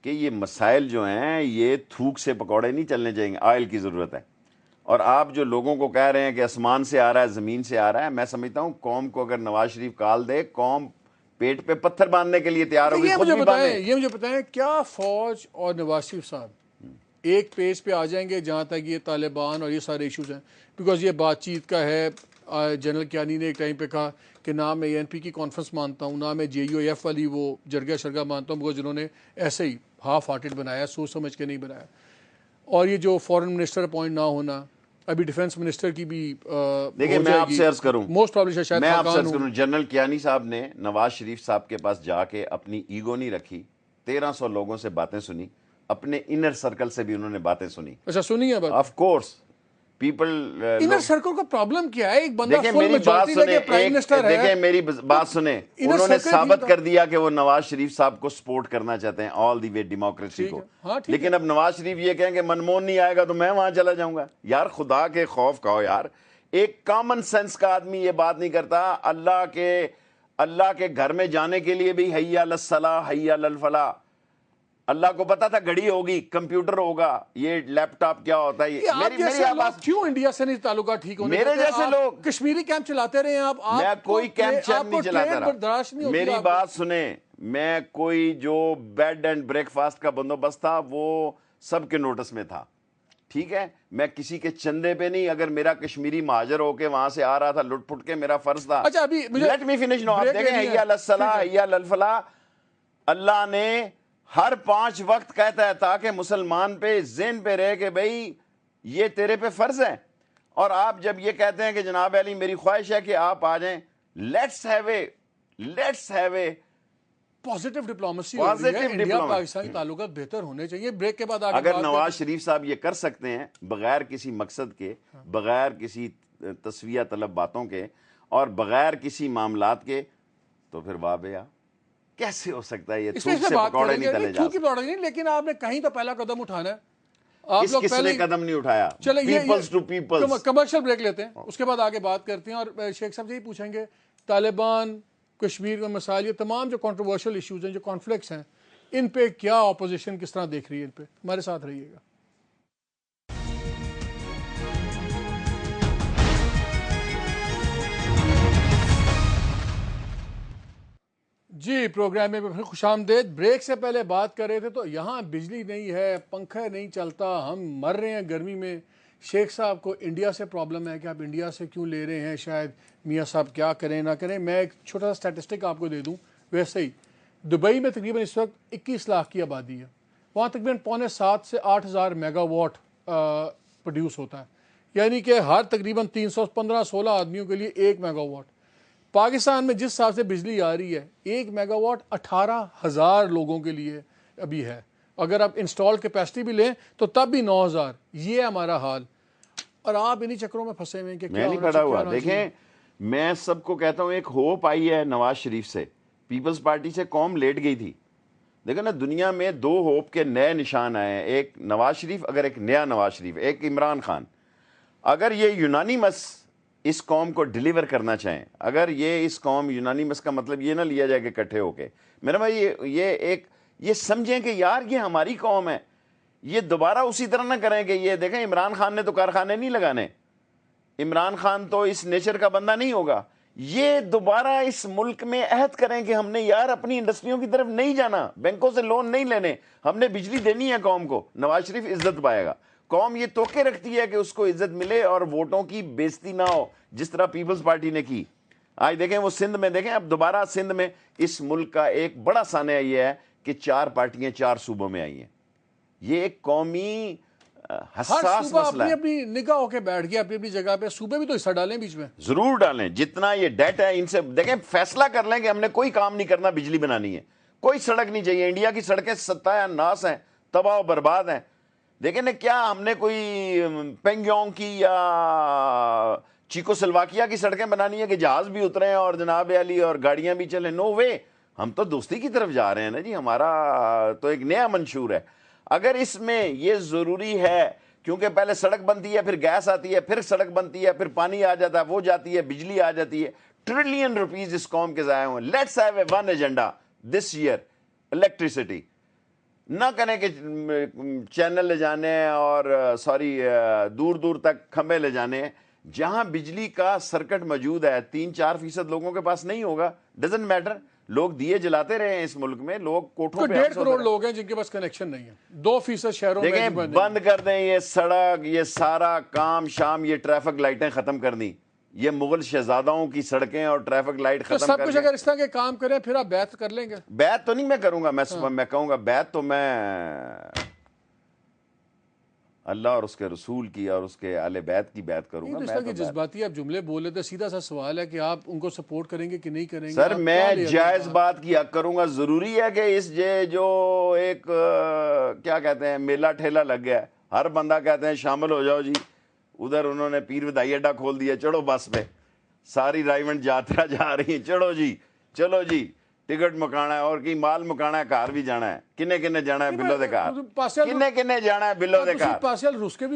کہ یہ مسائل جو ہیں یہ تھوک سے پکوڑے نہیں چلنے چاہیے. آئل کی ضرورت ہے. اور آپ جو لوگوں کو کہہ رہے ہیں کہ آسمان سے آ رہا ہے, زمین سے آ رہا ہے, میں سمجھتا ہوں قوم کو اگر نواز شریف کال دے, قوم پیٹ پہ پتھر باندھنے کے لیے تیار ہوگی. یہ مجھے بتائیں کیا فوج اور نواز شریف صاحب ایک پیج پہ آ جائیں گے جہاں تک یہ طالبان اور یہ سارے ایشوز ہیں؟ بیکاز یہ بات چیت کا ہے. جنرل کیانی نے ایک ٹائم پہ کہا کہ نہ میں ANP کی کانفرنس مانتا ہوں, نہ میں JUIF والی وہ جرگہ شرگا مانتا ہوں, بیکاز جنہوں نے ایسے ہی ہاف ہارٹڈ بنایا, سوچ سمجھ کے نہیں بنایا. اور یہ جو فورن منسٹر اپوائنٹ نہ ہونا, ابھی ڈیفنس منسٹر کی بھی دیکھیں میں آپ سے عرض کروں, موسٹ پرابلی شاید میں آپ سے عرض کروں, جنرل کیانی صاحب نے نواز شریف صاحب کے پاس جا کے اپنی ایگو نہیں رکھی, 1300 لوگوں سے باتیں سنی, اپنے انر سرکل سے بھی انہوں نے باتیں سنی. اچھا سنی ہے بات. Of course people inner circle کا پرابلم کیا ہے؟ ایک بندہ فل میجارٹی کا پرائم منسٹر ہے. دیکھیں میری بات سنیں, انہوں نے ثابت کر دیا کہ وہ نواز شریف صاحب کو سپورٹ کرنا چاہتے ہیں آل دی وے ڈیموکریسی کو. لیکن اب نواز شریف یہ کہیں کہ منموہن نہیں آئے گا تو میں وہاں چلا جاؤں گا. یار خدا کے خوف کہو یار, ایک کامن سینس کا آدمی یہ بات نہیں کرتا. اللہ کے گھر میں جانے کے لیے بھی حی علی الصلاۃ حی علی الفلاح. اللہ کو پتا تھا گھڑی ہوگی, کمپیوٹر ہوگا, یہ لیپ ٹاپ کیا ہوتا ہے. میری آواز کیوں انڈیا سے نہیں تعلقات ٹھیک ہونے میرے جیسے لوگ کشمیری کیمپ چلاتے رہے ہیں آپ. میں کوئی کیمپ نہیں چلاتا رہا. میری بات سنیں, میں کوئی جو بیڈ اینڈ بریک فاسٹ کا بندوبست تھا وہ سب کے نوٹس میں تھا. ٹھیک ہے, میں کسی کے چندے پہ نہیں. اگر میرا کشمیری مہاجر ہو کے وہاں سے آ رہا تھا لٹ پٹ کے, میرا فرض تھا. لیٹ می فنش نو. آپ دیکھیں حی علی الصلاۃ حی علی الفلاح, اللہ نے ہر 5 وقت کہتا ہے تاکہ مسلمان پہ ذہن پہ رہے کہ بھئی یہ تیرے پہ فرض ہے. اور آپ جب یہ کہتے ہیں کہ جناب علی میری خواہش ہے کہ آپ آ جائیں, let's have a positive diplomacy ہو رہی ہے. انڈیا پاکستان کے تعلقات بہتر ہونے چاہیے. بریک کے بعد اگر نواز شریف صاحب یہ کر سکتے ہیں بغیر کسی مقصد کے, بغیر کسی تسویہ طلب باتوں کے, اور بغیر کسی معاملات کے, تو پھر واہ بھیا کیسے ہو سکتا ہے یہ تھوک سے پکوڑے نہیں تلے جا سکتے. لیکن آپ نے کہیں تو پہلا قدم اٹھانا ہے. کس نے قدم نہیں اٹھایا؟ Peoples to peoples. Commercial break لیتے ہیں, اس کے بعد آگے بات کرتے ہیں. اور شیخ صاحب یہی پوچھیں گے, طالبان, کشمیر کا مسائل, یہ تمام جو کنٹروورشل ایشوز ہیں, جو کانفلکٹس ہیں, ان پہ کیا اپوزیشن کس طرح دیکھ رہی ہے؟ ان پہ ہمارے ساتھ رہیے گا. جی پروگرام میں پھر خوش آمدید. بریک سے پہلے بات کر رہے تھے تو یہاں بجلی نہیں ہے, پنکھا نہیں چلتا, ہم مر رہے ہیں گرمی میں. شیخ صاحب کو انڈیا سے پرابلم ہے کہ آپ انڈیا سے کیوں لے رہے ہیں, شاید میاں صاحب کیا کریں نہ کریں. میں ایک چھوٹا سا سٹیٹسٹک آپ کو دے دوں. ویسے ہی دبئی میں تقریباً اس وقت 21 لاکھ کی آبادی ہے. وہاں تقریباً 7.25 سے 8 ہزار میگا واٹ پروڈیوس ہوتا ہے, یعنی کہ ہر تقریباً 315-16 آدمیوں کے لیے 1 میگا واٹ. پاکستان میں جس حساب سے بجلی آ رہی ہے 1 میگا واٹ 18,000 لوگوں کے لیے ابھی ہے. اگر آپ انسٹال کیپیسٹی بھی لیں تو تب بھی 9,000. یہ ہے ہمارا حال, اور آپ انہی چکروں میں پھنسے ہوئے ہیں کہ میں نہیں پڑا ہوا. دیکھیں میں سب کو کہتا ہوں ایک ہوپ آئی ہے نواز شریف سے, پیپلز پارٹی سے قوم لیٹ گئی تھی. دیکھیں نا دنیا میں 2 ہوپ کے نئے نشان آئے ہیں, ایک نواز شریف, اگر ایک نیا نواز شریف, ایک عمران خان. اگر یہ یونانیمس اس قوم کو ڈیلیور کرنا چاہیں, اگر یہ اس قوم, یونانیمس کا مطلب یہ نہ لیا جائے کہ اکٹھے ہو کے, میرا بھائی یہ سمجھیں کہ یار یہ ہماری قوم ہے, یہ دوبارہ اسی طرح نہ کریں کہ یہ دیکھیں عمران خان نے تو کارخانے نہیں لگانے, عمران خان تو اس نیچر کا بندہ نہیں ہوگا. یہ دوبارہ اس ملک میں عہد کریں کہ ہم نے یار اپنی انڈسٹریوں کی طرف نہیں جانا, بینکوں سے لون نہیں لینے, ہم نے بجلی دینی ہے قوم کو. نواز شریف عزت پائے گا. قوم یہ توقع رکھتی ہے کہ اس کو عزت ملے اور ووٹوں کی بےزتی نہ ہو, جس طرح پیپلز پارٹی نے کی. آج دیکھیں وہ سندھ میں, دیکھیں اب دوبارہ سندھ میں اس ملک کا ایک بڑا سانحہ یہ ہے کہ 4 پارٹیاں 4 صوبوں میں آئی ہیں. یہ ایک قومی حساس مسئلہ اپنی ہے. اپنی نگاہ ہو کے بیٹھ گیا اپنی اپنی جگہ پہ. صوبے بھی تو حصہ ڈالیں بیچ میں, ضرور ڈالیں جتنا یہ ڈیٹ ہے. ان سے دیکھیں فیصلہ کر لیں کہ ہم نے کوئی کام نہیں کرنا, بجلی بنانی ہے, کوئی سڑک نہیں چاہیے. انڈیا کی سڑکیں ستیہ ناس ہیں, تباہ و برباد ہیں. دیکھیں نا کیا ہم نے کوئی پینگیونگ کی یا چیکو سلواکیا کی سڑکیں بنانی ہے کہ جہاز بھی اتریں اور جناب علی اور گاڑیاں بھی چلیں؟ نو وے. ہم تو دوستی کی طرف جا رہے ہیں نا جی, ہمارا تو ایک نیا منشور ہے. اگر اس میں یہ ضروری ہے, کیونکہ پہلے سڑک بنتی ہے, پھر گیس آتی ہے, پھر سڑک بنتی ہے, پھر پانی آ جاتا ہے, وہ جاتی ہے, بجلی آ جاتی ہے, ٹریلین روپیز اس قوم کے ضائع ہوئے. Let's have a one agenda this year, electricity. نہ کریں کہ چینل لے جانے ہیں اور دور دور تک کھمبے لے جانے ہیں. جہاں بجلی کا سرکٹ موجود ہے 3-4% لوگوں کے پاس نہیں ہوگا, ڈزنٹ میٹر. لوگ دیے جلاتے رہے ہیں اس ملک میں, لوگ کوٹھوں پہ 1.5 کروڑ لوگ ہیں جن کے پاس کنیکشن نہیں ہے. 2% شہروں میں دیکھیں بند کر دیں یہ سڑک, یہ سارا کام شام, یہ ٹریفک لائٹیں ختم کر دیں, یہ مغل شہزادوں کی سڑکیں اور ٹریفک لائٹ تو ختم سب کر کچھ دیں. اگر اس طرح کے کام کریں پھر آپ بیعت کر لیں گے؟ بیعت تو نہیں میں کروں گا, میں کہوں گا بیعت تو میں اللہ اور اس کے رسول کی اور اس کے اہل بیت کی بیعت کروں گا. اس طرح کی جذباتی آپ جملے بول لیتے, سیدھا سا سوال ہے کہ آپ ان کو سپورٹ کریں گے کہ نہیں کریں گے؟ سر میں جائز بات کی حق کروں گا. ضروری ہے کہ اس جو ایک کیا کہتے ہیں میلہ ٹھیلا لگ گیا ہے, ہر بندہ کہتے ہیں شامل ہو جاؤ جی. ادھر انہوں نے پیر ودائی اڈا کھول دیا, چڑھو بس پہ, ساری رائیونٹ یاترا جا رہی ہیں, چڑھو جی چلو جی, ٹکٹ مکانا ہے اور کی مال مکانا ہے, کار بھی جانا ہے, کنے کنے جانا ہے بلو دے کار, کنے کنے جانا ہے بلو دے کار.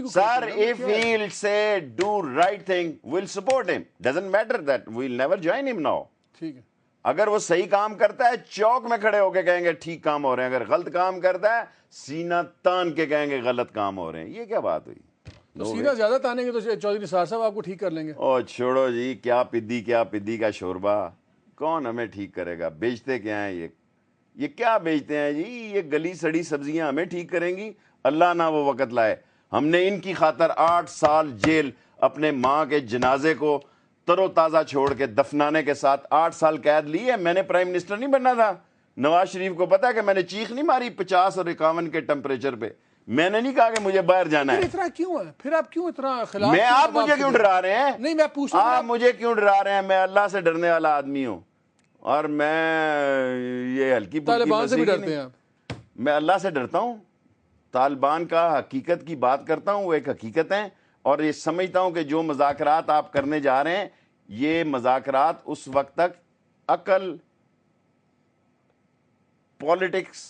Sir, if he'll say do right thing, we'll support him. Doesn't matter that we'll never join him now. ٹھیک ہے, اگر وہ صحیح کام کرتا ہے چوک میں کھڑے ہو کے کہیں گے ٹھیک کام ہو رہے ہیں, اگر غلط کام کرتا ہے سینہ تان کے کہیں گے غلط کام ہو رہے ہیں. یہ کیا بات ہوئی؟ سینہ زیادہ تانے گے تو چودھری نثار صاحب آپ کو ٹھیک کر لیں گے. او چھوڑو جی, کیا پدی کا شوربہ, کون ہمیں ٹھیک کرے گا؟ بیچتے کیا ہیں یہ کیا بیچتے ہیں جی؟ یہ گلی سڑی سبزیاں ہمیں ٹھیک کریں گی؟ اللہ نہ وہ وقت لائے. ہم نے ان کی خاطر 8 سال جیل, اپنے ماں کے جنازے کو تر و تازہ چھوڑ کے دفنانے کے ساتھ 8 سال قید لی ہے. میں نے پرائم منسٹر نہیں بننا تھا. نواز شریف کو پتا ہے کہ میں نے چیخ نہیں ماری 50 اور 51 کے ٹمپریچر پہ. میں نے نہیں کہا کہ مجھے باہر جانا ہے. اتنا کیوں ہے پھر؟ آپ کیوں اتنا خلاف؟ میں آپ مجھے کیوں ڈرا رہے ہیں؟ نہیں میں پوچھ رہا ہوں, آپ مجھے کیوں ڈرا رہے ہیں؟ میں اللہ سے ڈرنے والا آدمی ہوں, اور میں یہ ہلکی طالبان سے بھی ڈرتے ہیں آپ؟ میں اللہ سے ڈرتا ہوں. طالبان کا حقیقت کی بات کرتا ہوں, وہ ایک حقیقت ہے, اور یہ سمجھتا ہوں کہ جو مذاکرات آپ کرنے جا رہے ہیں یہ مذاکرات اس وقت تک عقل, پولیٹکس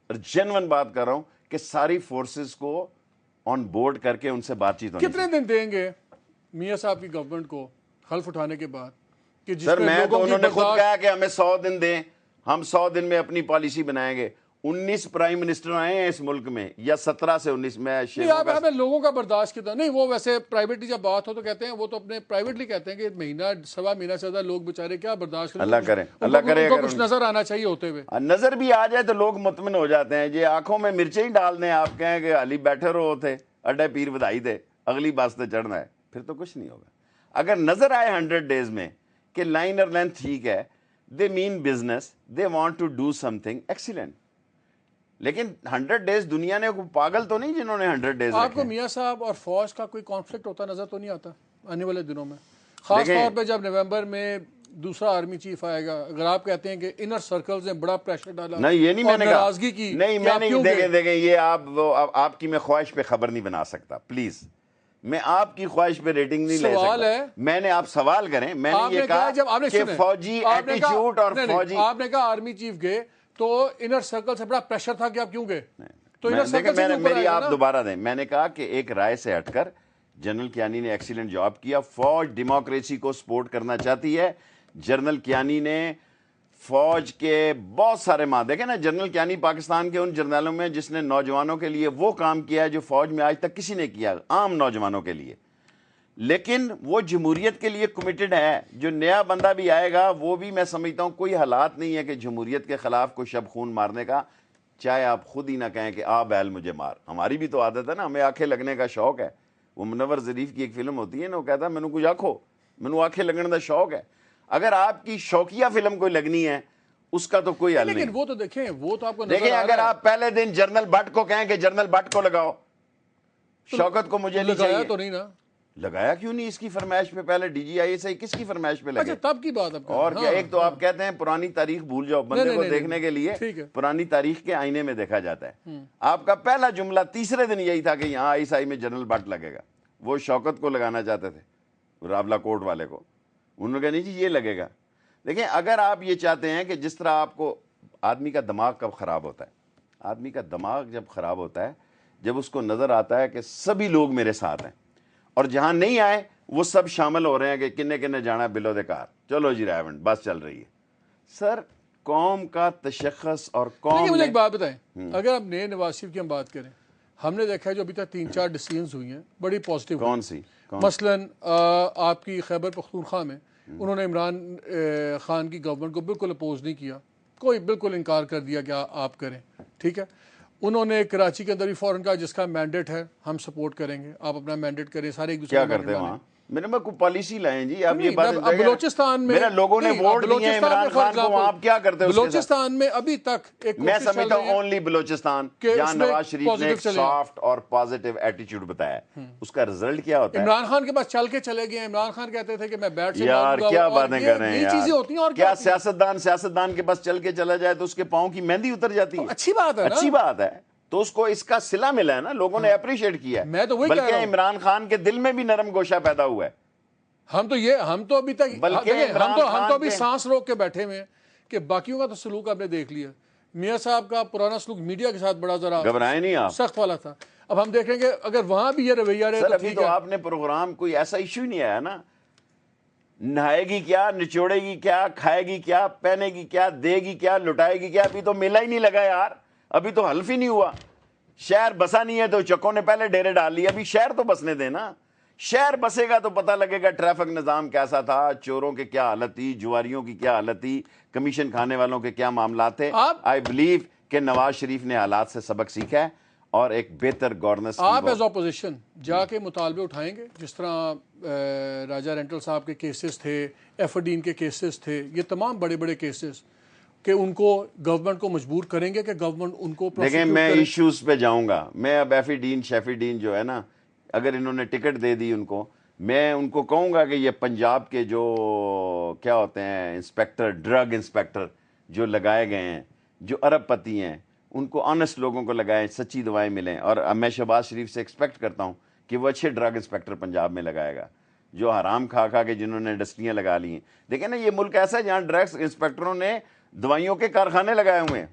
اور جنون بات کر رہا ہوں کہ ساری فورسز کو آن بورڈ کر کے ان سے بات چیت ہونی. کتنے دن دیں گے میاں صاحب کی گورنمنٹ کو حلف اٹھانے کے بعد کہ جس سر میں تو انہوں نے خود برداشت... کہا کہ ہمیں 100 دن دیں, ہم 100 دن میں اپنی پالیسی بنائیں گے. 19 پرائم منسٹر آئے ہیں اس ملک میں, یا 17 سے 19 میں. لوگوں کا برداشت کتنا نہیں, وہ ویسے پرائیویٹلی جب بات ہو تو کہتے ہیں, وہ تو اپنے پرائیویٹلی کہتے ہیں کہ مہینہ سوا مہینہ سے زیادہ لوگ بےچارے کیا برداشت کریں. اللہ کرے کچھ نظر آنا چاہیے ہوتے ہوئے. نظر بھی آ جائے تو لوگ مطمئن ہو جاتے ہیں. یہ آنکھوں میں مرچیں ہی ڈال دیں, آپ کہیں کہ علی بیٹھے رہو تھے اڈے پیر بدائی دے, اگلی بس سے چڑھنا ہے, پھر تو کچھ نہیں ہوگا. اگر نظر آئے 100 days میں کہ لائن اور لینتھ ٹھیک ہے, they mean business, they want to do something excellent. لیکن 100 days دنیا نے کوئی پاگل تو نہیں جنہوں نے 100 days آپ کو میاں صاحب اور فوج کا کوئی کانفلکٹ ہوتا نظر تو نہیں آتا آنے والے دنوں میں؟ خاص طور پہ جب نومبر میں دوسرا آرمی چیف آئے گا، اگر آپ کہتے ہیں کہ انر سرکلز نے بڑا پریشر ڈالا نہیں یہ نہیں میں نے کہا، ناراضگی کی، نہیں میں نہیں، دیکھیں یہ آپ کی میں خواہش پہ خبر نہیں بنا سکتا پلیز، میں آپ کی خواہش پہ ریٹنگ نہیں لے سکتا، میں نے آپ سوال کریں، میں نے یہ کہا کہ فوجی ایٹیچیوڈ اور فوجی، آپ نے کہا آرمی چیف گئے تو انر سرکل سے بڑا پریشر تھا کہ آپ کیوں گئے؟ تو میری آپ دوبارہ دیں، میں نے کہا کہ ایک رائے سے ہٹ کر جنرل کیانی نے ایکسیلنٹ جاب کیا، فوج ڈیموکریسی کو سپورٹ کرنا چاہتی ہے، جنرل کیانی نے فوج کے بہت سارے دیکھیں نا، جنرل کیانی پاکستان کے ان جرنیلوں میں جس نے نوجوانوں کے لیے وہ کام کیا ہے جو فوج میں آج تک کسی نے کیا، عام نوجوانوں کے لیے، لیکن وہ جمہوریت کے لیے کمیٹڈ ہے، جو نیا بندہ بھی آئے گا وہ بھی میں سمجھتا ہوں کوئی حالات نہیں ہے کہ جمہوریت کے خلاف کوئی شب خون مارنے کا، چاہے آپ خود ہی نہ کہیں کہ آ بیل مجھے مار، ہماری بھی تو عادت ہے نا، ہمیں آنکھیں لگنے کا شوق ہے، وہ منور ظریف کی ایک فلم ہوتی ہے نا، وہ کہتا ہے مینوں کچھ آنکھو، مینوں آنکھیں لگنے کا شوق ہے، اگر آپ کی شوقیہ فلم کوئی لگنی ہے اس کا تو کوئی حل نہیں، لیکن وہ تو دیکھیں، وہ تو آپ کو دیکھیں اگر آپ پہلے دن جنرل بٹ کو کہیں کہ جنرل بٹ کو لگاؤ، شوکت کو مجھے نہیں چاہیے، لگایا تو نہیں نا، لگایا کیوں نہیں اس کی فرمائش پہ، پہلے D G I S I کس کی فرمائش پہ لگے؟ اچھا تب کی بات ہے، اور کیا، ایک تو آپ کہتے ہیں پرانی تاریخ بھول جاؤ، بندے کو دیکھنے کے لیے پرانی تاریخ کے آئینے میں دیکھا جاتا ہے، آپ کا پہلا جملہ تیسرے دن یہی تھا کہ یہاں آئی ایس آئی میں جنرل بٹ لگے گا، وہ شوکت کو لگانا چاہتے تھے، راولا کوٹ والے کو، انہوں نے کہا نہیں جی یہ لگے گا۔ دیکھیں اگر آپ یہ چاہتے ہیں کہ جس طرح آپ کو، آدمی کا دماغ کب خراب ہوتا ہے، آدمی کا دماغ جب خراب ہوتا ہے جب اس کو نظر آتا ہے کہ سبھی لوگ میرے ساتھ ہیں اور جہاں نہیں آئے وہ سب شامل ہو رہے ہیں کہ کنے کنے جانا ہے بلو دے کار، چلو جی رائیونڈ بس چل رہی ہے، سر قوم کا تشخص اور قوم مجھے ایک بات بتائیں، اگر آپ نئے نواز شریف کی ہم بات کریں، ہم نے دیکھا ہے جو ابھی تک 3-4 ڈیسیژنز ہوئی ہیں بڑی پازیٹیو، کون سی؟ مثلاً آپ کی خیبر پختونخوا میں انہوں نے عمران خان کی گورنمنٹ کو بالکل اپوز نہیں کیا، کوئی بالکل انکار کر دیا کہ آپ کریں، ٹھیک ہے، انہوں نے کراچی کے اندر بھی فوراً کہا جس کا مینڈیٹ ہے ہم سپورٹ کریں گے، آپ اپنا مینڈیٹ کریں، سارے ایک دوسرے کیا کرتے ہیں وہاں؟ میرے میں کوئی پالیسی لائیں جی، آپ یہ بات بلوچستان میں میرا لوگوں نے ووٹ دیے ہیں عمران خان کو، وہاں آپ کیا کرتے ہیں؟ بلوچستان میں ابھی تک ایک میں سمجھتا ہوں اونلی بلوچستان جہاں نواز شریف نے ایک سافٹ اور پازیٹیو ایٹیٹیوڈ بتایا ہے، اس کا رزلٹ کیا ہوتا ہے؟ عمران خان کے پاس چل کے چلے گئے، عمران خان کہتے تھے کہ میں بیٹ سے یار کیا باتیں کر رہے ہیں یہ چیزیں ہوتی ہیں، اور کیا سیاستدان کے پاس چل کے چلا جائے تو اس کے پاؤں کی مہندی اتر جاتی ہے؟ اچھی بات ہے، اچھی بات ہے، تو اس کو اس کا صلہ ملا ہے نا، لوگوں نے اپریشیٹ کیا ہے، بلکہ عمران خان کے دل میں بھی نرم گوشہ پیدا ہوا ہے، ہم تو ابھی تک ہم تو ابھی سانس روک کے بیٹھے ہوئے ہیں کہ باقیوں کا تو سلوک آپ نے دیکھ لیا، میاں صاحب کا پرانا سلوک میڈیا کے ساتھ بڑا ذرا گھبرائے نہیں آپ، سخت والا تھا، اب ہم دیکھیں گے اگر وہاں بھی یہ رویہ رہے سر ابھی تو آپ نے پروگرام کوئی ایسا ایشو ہی نہیں آیا نا، نہائے گی کیا، نچوڑے گی کیا، کھائے گی کیا، پہنے گی کیا، دے گی کیا، لٹائے گی کیا، ابھی تو میلہ ہی نہیں لگا یار، ابھی تو حلف ہی نہیں ہوا، شہر بسا نہیں ہے تو چکوں نے پہلے ڈیرے ڈال لی، ابھی شہر تو بسنے دینا، شہر بسے گا تو پتہ لگے گا ٹریفک نظام کیسا تھا، چوروں کے کیا حالت تھی، جواریوں کی کیا حالت تھی، کمیشن کھانے والوں کے کیا معاملات تھے۔ آئی بلیو کہ نواز شریف نے حالات سے سبق سیکھا ہے اور ایک بہتر گورننس، آپ ایز اپوزیشن جا کے مطالبے اٹھائیں گے، جس طرح راجہ رینٹل صاحب کے کیسز تھے، ایفرڈین کے کیسز تھے، یہ تمام بڑے بڑے کیسز، کہ ان کو گورنمنٹ کو مجبور کریں گے کہ گورنمنٹ ان کو دیکھیں میں ایشوز پہ جاؤں گا، میں اب شیفی ڈین جو ہے نا، اگر انہوں نے ٹکٹ دے دی ان کو، میں ان کو کہوں گا کہ یہ پنجاب کے جو کیا ہوتے ہیں انسپیکٹر، ڈرگ انسپیکٹر جو لگائے گئے ہیں، جو ارب پتی ہیں، ان کو آنسٹ لوگوں کو لگائیں، سچی دوائیں ملیں، اور میں شہباز شریف سے ایکسپیکٹ کرتا ہوں کہ وہ اچھے ڈرگ انسپیکٹر پنجاب میں لگائے گا، جو حرام کھا کے جنہوں نے انڈسٹریاں لگا لی ہیں۔ دیکھیں نا یہ ملک ایسا ہے جہاں ڈرگس انسپیکٹروں نے دوائیوں کے کارخانے لگائے ہوئے ہیں،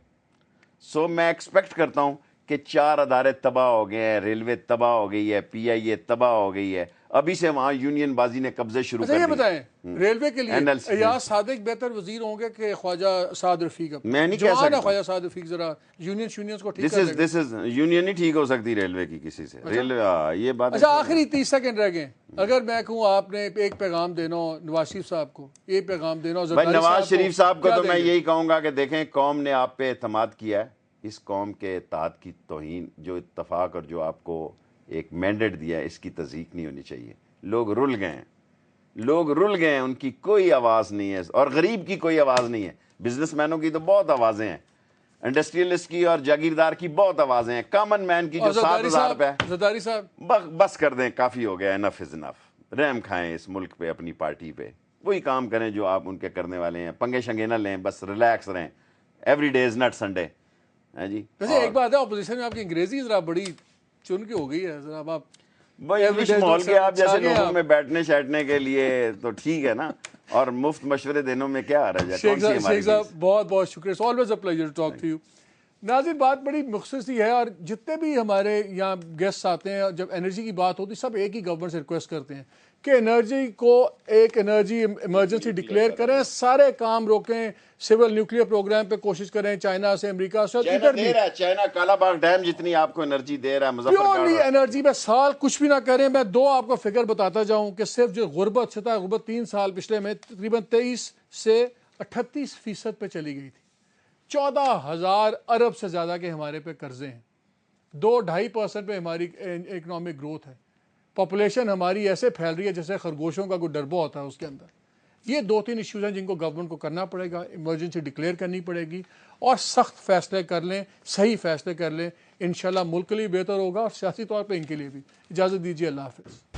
سو میں ایکسپیکٹ کرتا ہوں کہ 4 ادارے تباہ ہو گئے ہیں، ریلوے تباہ ہو گئی ہے، پی آئی اے تباہ ہو گئی ہے، ابھی سے وہاں یونین بازی نے قبضے شروع کر دیے۔ یہ بتائیں ریلوے کے لیے ایاز صادق بہتر وزیر ہوں گے کہ خواجہ سعد رفیق؟ میں نہیں کہہ سکتا، خواجہ سعد رفیق ذرا یونینز کو ٹھیک کر دس از یونین نہیں ٹھیک ہو سکتی ریلوے کی کسی سے، ریلوے یہ بات۔ اچھا آخری 30 سیکنڈ رہ گئے، اگر میں کہوں آپ نے ایک پیغام دینا ہو نواز شریف صاحب کو، ایک پیغام دینا ہو بھائی نواز شریف صاحب کو، تو میں یہی کہوں گا کہ دیکھیں قوم نے آپ پہ اعتماد کیا ہے، اس قوم کے اتحاد کی توہین، جو اتفاق اور جو آپ کو ایک مینڈیٹ دیا ہے، اس کی تضحیق نہیں ہونی چاہیے۔ لوگ رل گئے ہیں، ان کی کوئی آواز نہیں ہے، اور غریب کی کوئی آواز نہیں ہے، بزنس مینوں کی تو بہت آوازیں ہیں، انڈسٹریلسٹ کی اور جاگیردار کی بہت آوازیں ہیں، کامن مین کی جو 7,000 روپے۔ زرداری صاحب بس کر دیں، کافی ہو گیا، انف از انف، رحم کھائیں اس ملک پہ، اپنی پارٹی پہ، وہی کام کریں جو آپ ان کے کرنے والے ہیں, پنگے شنگے نہ لیں, بس ریلیکس رہیں, every day is not Sunday. ہے جی. ویسے ایک بات ہے, اپوزیشن میں آپ کی انگریزی ذرا بڑی چن کے ہو گئی ہے ذرا. آپ بھائی انگلش ماحول کے آپ جیسے لوگوں میں بیٹھنے شیٹنے کے لیے تو ٹھیک ہے نا, اور مفت مشورے دینے میں کیا حرج ہے. کون سی ہماری شیخ صاحب بہت بہت شکریہ. Always a pleasure to talk to you. ناظرین بات بڑی مختصر سی ہے, اور جتنے بھی ہمارے یہاں گیسٹ آتے ہیں جب انرجی کی بات ہوتی ہے سب ایک ہی گورنمنٹ سے ریکویسٹ کرتے ہیں کہ انرجی کو ایک انرجی ایمرجنسی ڈکلیئر کریں, سارے کام روکیں, سول نیوکلیئر پروگرام پہ کوشش کریں, چائنا سے, امریکہ سے, ادھر بھی چائنا کالا باغ ڈیم جتنی آپ کو انرجی دے رہا ہے, پیورلی انرجی میں سال کچھ بھی نہ کریں. میں دو آپ کو فگر بتاتا جاؤں کہ صرف جو غربت سطح غربت 3 سال پچھلے میں تقریباً 23 سے 38% پہ چلی گئی تھی. 14,000 ارب سے زیادہ کے ہمارے پہ قرضے ہیں. 2-2.5% پہ ہماری اکنامک گروتھ ہے. پاپولیشن ہماری ایسے پھیل رہی ہے جیسے خرگوشوں کا کوئی ڈربہ ہوتا ہے اس کے اندر. یہ 2-3 ایشوز ہیں جن کو گورنمنٹ کو کرنا پڑے گا, ایمرجنسی ڈکلیئر کرنی پڑے گی, اور سخت فیصلے کر لیں, صحیح فیصلے کر لیں. انشاءاللہ ملک کے لیے بہتر ہوگا اور سیاسی طور پہ ان کے لیے بھی. اجازت دیجیے, اللہ حافظ.